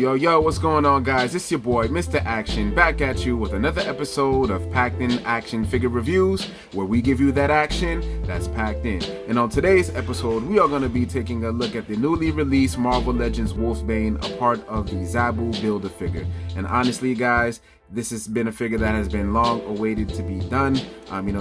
Yo, what's going on, guys? It's your boy, Mr. Action, back at you with another episode of Packed In Action Figure Reviews, where we give you that action that's packed in. And on today's episode, we are going to be taking a look at the newly released Marvel Legends Wolfsbane, a part of the Zabu Build-A-Figure. And honestly, guys, this has been a figure that has been long awaited to be done.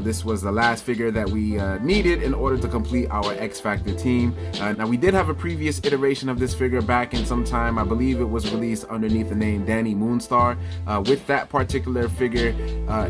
This was the last figure that we needed in order to complete our X-Factor team. Now, we did have a previous iteration of this figure back in some time. I believe it was released underneath the name Danny Moonstar. With that particular figure,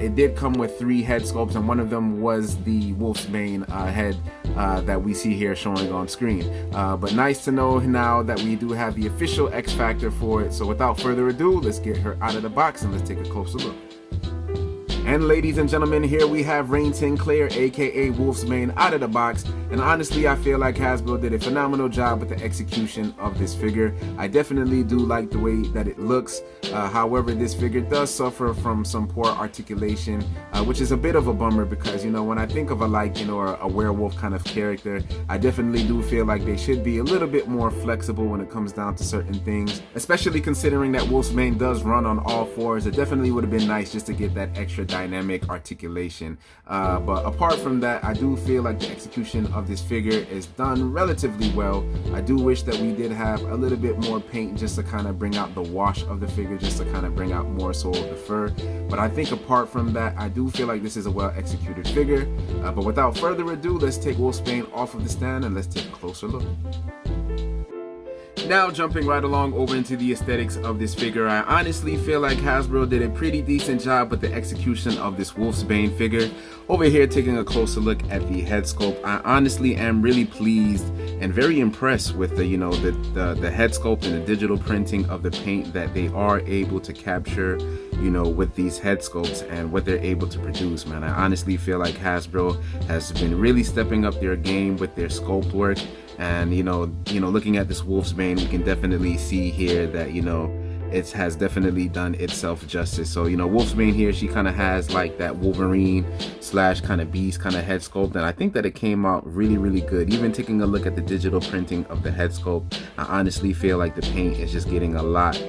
it did come with 3 head sculpts, and one of them was the Wolfsbane head that we see here showing on screen. But nice to know now that we do have the official X-Factor for it. So without further ado, let's get her out of the box and let's take a closer look. And ladies and gentlemen, here we have Rain Sinclair, aka Wolfsbane, out of the box. And honestly, I feel like Hasbro did a phenomenal job with the execution of this figure. I definitely do like the way that it looks. However, this figure does suffer from some poor articulation, which is a bit of a bummer because, when I think of a werewolf kind of character, I definitely do feel like they should be a little bit more flexible when it comes down to certain things, especially considering that Wolfsbane does run on all 4s. It definitely would have been nice just to get that extra dynamic articulation. But apart from that, I do feel like the execution of this figure is done relatively well. I do wish that we did have a little bit more paint just to kind of bring out the wash of the figure, just to kind of bring out more so of the fur. But I think apart from that, I do feel like this is a well executed figure. But without further ado, let's take Wolfsbane off of the stand and let's take a closer look. Now, jumping right along over into the aesthetics of this figure, I honestly feel like Hasbro did a pretty decent job with the execution of this Wolfsbane figure. Over here, taking a closer look at the head sculpt, I honestly am really pleased and very impressed with the head sculpt and the digital printing of the paint that they are able to capture, with these head sculpts and what they're able to produce, man. I honestly feel like Hasbro has been really stepping up their game with their sculpt work. And looking at this Wolfsbane, we can definitely see here that it has definitely done itself justice. So Wolfsbane here, she kind of has like that Wolverine / kind of beast kind of head sculpt, and I think that it came out really good. Even taking a look at the digital printing of the head sculpt, I honestly feel like the paint is just getting a lot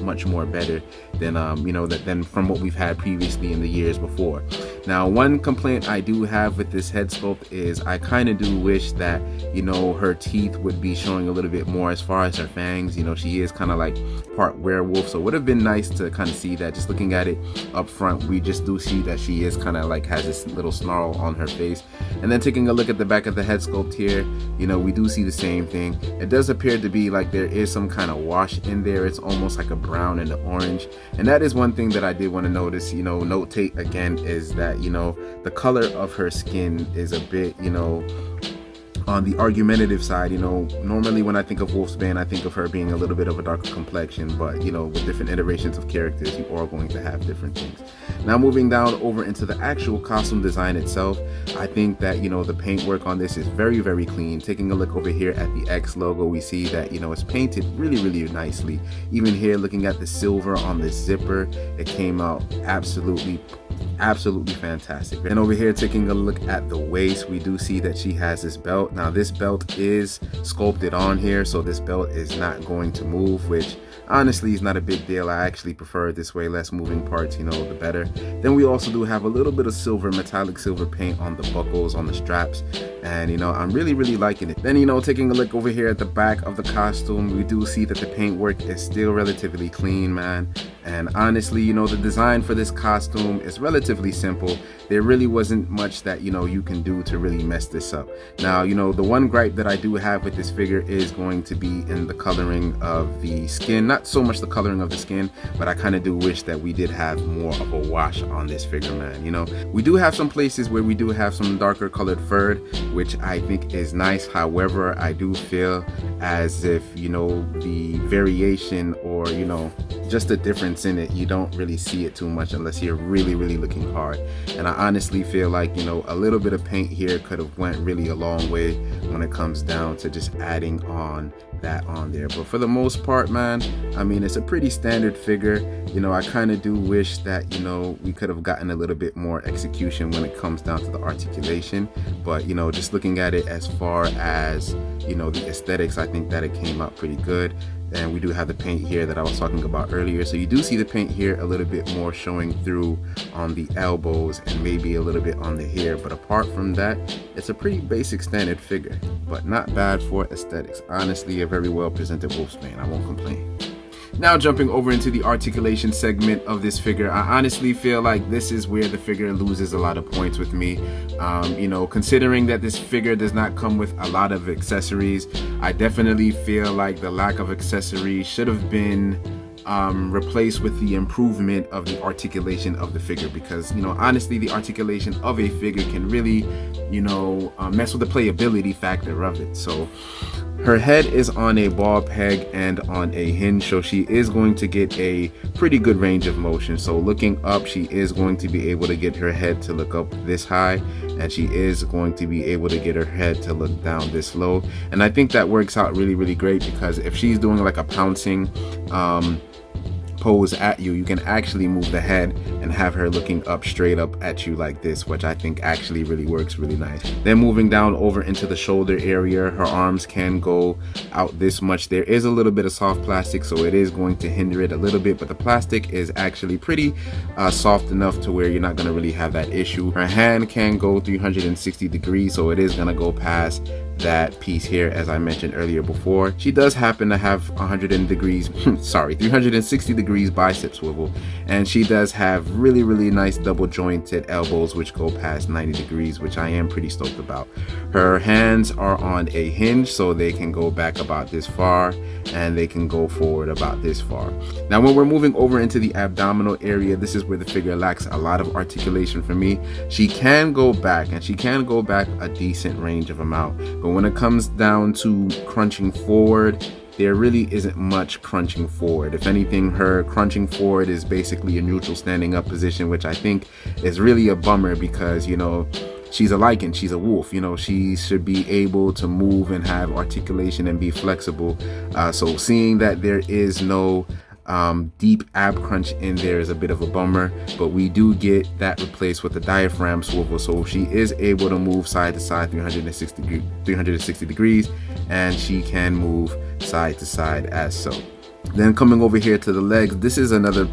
much more better than than from what we've had previously in the years before. Now, one complaint I do have with this head sculpt is I kind of do wish that her teeth would be showing a little bit more as far as her fangs. She is kind of like part werewolf, so it would have been nice to kind of see that. Just looking at it up front, we just do see that she is kind of like has this little snarl on her face. And then taking a look at the back of the head sculpt here, we do see the same thing. It does appear to be like there is some kind of wash in there. It's almost like a brown and an orange, and that is one thing that I did want to notice, notate again, is that the color of her skin is a bit on the argumentative side. Normally when I think of Wolfsbane, I think of her being a little bit of a darker complexion, but with different iterations of characters, you are going to have different things. Now, moving down over into the actual costume design itself, I think that the paintwork on this is very clean. Taking a look over here at the X logo, we see that it's painted really nicely. Even here, looking at the silver on this zipper, it came out absolutely fantastic. And over here, taking a look at the waist, we do see that she has this belt. Now, this belt is sculpted on here, so this belt is not going to move, which honestly is not a big deal. I actually prefer it this way, less moving parts, the better. Then we also do have a little bit of silver, metallic silver paint on the buckles, on the straps, and I'm really liking it. Then taking a look over here at the back of the costume, we do see that the paintwork is still relatively clean, man. And honestly, the design for this costume is relatively simple. There really wasn't much that you can do to really mess this up. Now, the one gripe that I do have with this figure is going to be in the coloring of the skin. Not so much the coloring of the skin, but I kind of do wish that we did have more of a wash on this figure, man. We do have some places where we do have some darker colored fur, which I think is nice. However, I do feel as if the variation or just the difference in it, you don't really see it too much unless you're really looking hard. And I honestly feel like a little bit of paint here could have went really a long way when it comes down to just adding on that on there. But for the most part, man, it's a pretty standard figure. I kind of do wish that we could have gotten a little bit more execution when it comes down to the articulation. But just looking at it as far as the aesthetics, I think that it came out pretty good. And we do have the paint here that I was talking about earlier. So you do see the paint here a little bit more showing through on the elbows and maybe a little bit on the hair. But apart from that, it's a pretty basic standard figure, but not bad for aesthetics. Honestly, a very well presented Wolfsbane. I won't complain. Now jumping over into the articulation segment of this figure, I honestly feel like this is where the figure loses a lot of points with me. You know, considering that this figure does not come with a lot of accessories, I definitely feel like the lack of accessories should have been replaced with the improvement of the articulation of the figure, because, you know, honestly, the articulation of a figure can really, you know, mess with the playability factor of it. So her head is on a ball peg and on a hinge, so she is going to get a pretty good range of motion. So looking up, she is going to be able to get her head to look up this high, and she is going to be able to get her head to look down this low. And I think that works out really, really great, because if she's doing like a pouncing pose at you, you can actually move the head and have her looking up straight up at you like this, which I think actually really works really nice. Then moving down over into the shoulder area, her arms can go out this much. There is a little bit of soft plastic, so it is going to hinder it a little bit, but the plastic is actually pretty soft enough to where you're not going to really have that issue. Her hand can go 360 degrees, so it is going to go past that piece here, as I mentioned earlier before. She does happen to have 360 degrees bicep swivel, and she does have really, really nice double jointed elbows which go past 90 degrees, which I am pretty stoked about. Her hands are on a hinge, so they can go back about this far and they can go forward about this far. Now when we're moving over into the abdominal area, this is where the figure lacks a lot of articulation for me. She can go back, and she can go back a decent range of amount, but when it comes down to crunching forward, there really isn't much crunching forward. If anything, her crunching forward is basically a neutral standing up position, which I think is really a bummer, because, you know, she's a lichen, she's a wolf, you know, she should be able to move and have articulation and be flexible. So seeing that there is no deep ab crunch in there is a bit of a bummer, but we do get that replaced with the diaphragm swivel, so she is able to move side to side 360 degrees, and she can move side to side as so. Then coming over here to the legs, this is another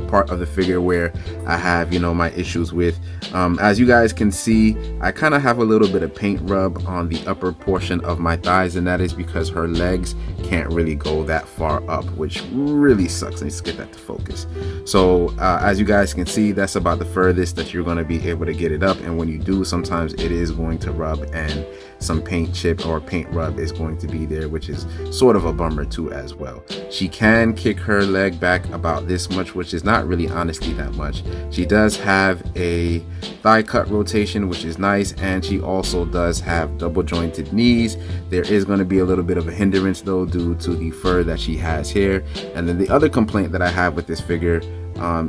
part of the figure where I have, you know, my issues with. As you guys can see, I kind of have a little bit of paint rub on the upper portion of my thighs, and that is because her legs can't really go that far up, which really sucks. Let's get that to focus. So as you guys can see, that's about the furthest that you're going to be able to get it up, and when you do, sometimes it is going to rub, and some paint chip or paint rub is going to be there, which is sort of a bummer too as well. She can kick her leg back about this much, which is not really honestly that much. She does have a thigh cut rotation, which is nice, and she also does have double jointed knees. There is going to be a little bit of a hindrance though due to the fur that she has here. And then the other complaint that I have with this figure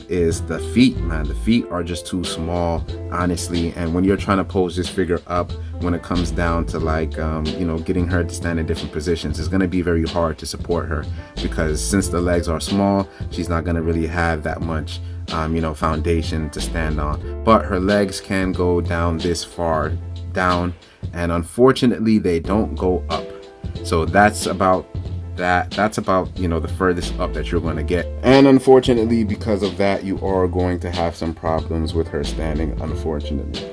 is the feet. Man, the feet are just too small, honestly, and when you're trying to pose this figure up, when it comes down to like you know, getting her to stand in different positions, it's going to be very hard to support her, because since the legs are small, she's not going to really have that much you know, foundation to stand on. But her legs can go down this far down, and unfortunately they don't go up, so that's about you know, the furthest up that you're going to get. And unfortunately, because of that, you are going to have some problems with her standing, unfortunately.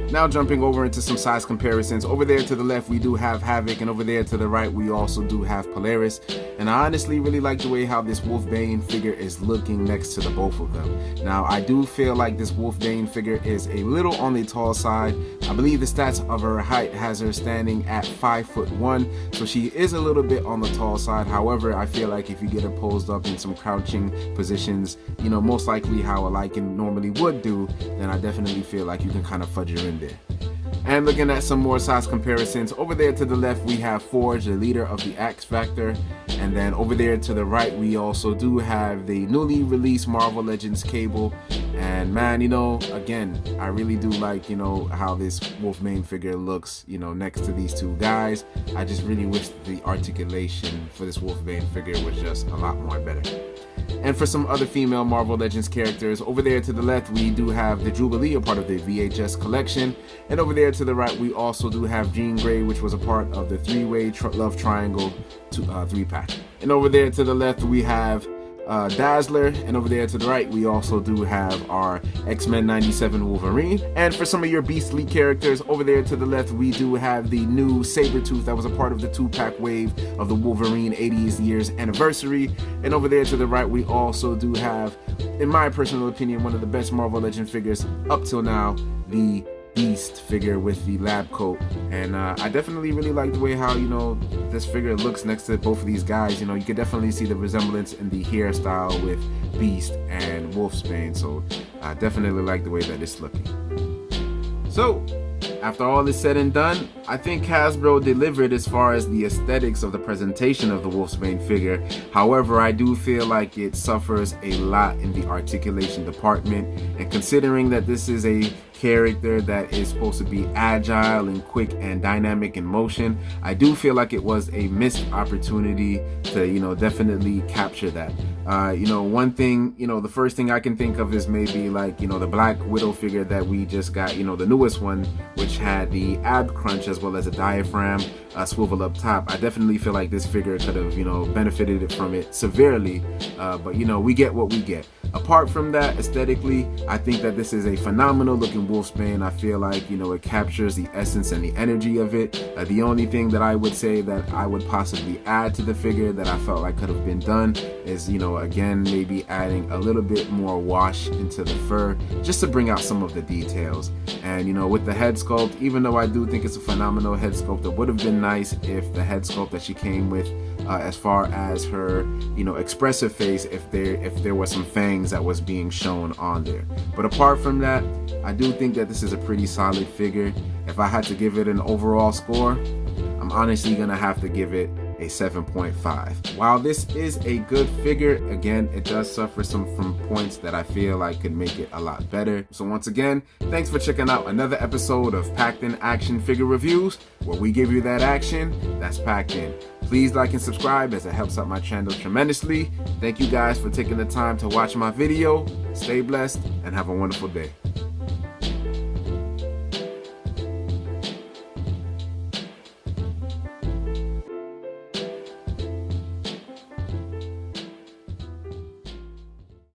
Now jumping over into some size comparisons. Over there to the left we do have Havoc, and over there to the right we also do have Polaris. And I honestly really like the way how this Wolfsbane figure is looking next to the both of them. Now I do feel like this Wolfsbane figure is a little on the tall side. I believe the stats of her height has her standing at 5'1", so she is a little bit on the tall side. However, I feel like if you get her posed up in some crouching positions, you know, most likely how a lichen normally would do, then I definitely feel like you can kind of fudge her in there. And looking at some more size comparisons, over there to the left we have Forge, the leader of the xfactor, and then over there to the right we also do have the newly released Marvel Legends Cable. And man, you know, again, I really do like, you know, how this Wolfsbane figure looks, you know, next to these two guys. I just really wish the articulation for this Wolfsbane figure was just a lot more better. And for some other female Marvel Legends characters, over there to the left we do have the Jubilee, a part of the VHS collection, and over there to the right, we also do have Jean Grey, which was a part of the three-way love triangle 3-pack. And over there to the left, we have Dazzler, and over there to the right we also do have our X-Men 97 Wolverine. And for some of your beastly characters, over there to the left we do have the new Sabretooth that was a part of the 2-pack wave of the Wolverine 80th years anniversary. And over there to the right we also do have, in my personal opinion, one of the best Marvel Legend figures up till now, the Beast figure with the lab coat. And I definitely really like the way how, you know, this figure looks next to both of these guys. You know, you can definitely see the resemblance in the hairstyle with Beast and Wolfsbane, so I definitely like the way that it's looking. So after all is said and done, I think Hasbro delivered as far as the aesthetics of the presentation of the Wolfsbane figure. However, I do feel like it suffers a lot in the articulation department, and considering that this is a character that is supposed to be agile and quick and dynamic in motion, I do feel like it was a missed opportunity to, you know, definitely capture that. You know, one thing, you know, the first thing I can think of is maybe like, you know, the Black Widow figure that we just got, you know, the newest one, which had the ab crunch as well as a diaphragm swivel up top. I definitely feel like this figure could have, you know, benefited from it severely, but you know, we get what we get. Apart from that, aesthetically, I think that this is a phenomenal looking Wolfsbane. I feel like, you know, it captures the essence and the energy of it. The only thing that I would say that I would possibly add to the figure that I felt like could have been done is, you know, again, maybe adding a little bit more wash into the fur just to bring out some of the details. And, you know, with the head sculpt, even though I do think it's a phenomenal head sculpt, it would have been nice if the head sculpt that she came with, as far as her, you know, expressive face, if there was some fangs that was being shown on there. But apart from that, I do think that this is a pretty solid figure. If I had to give it an overall score, I'm honestly gonna have to give it a 7.5. While this is a good figure, again, it does suffer from points that I feel like could make it a lot better. So once again, thanks for checking out another episode of Packed In Action Figure Reviews, where we give you that action that's packed in. Please like and subscribe, as it helps out my channel tremendously. Thank you guys for taking the time to watch my video. Stay blessed and have a wonderful day.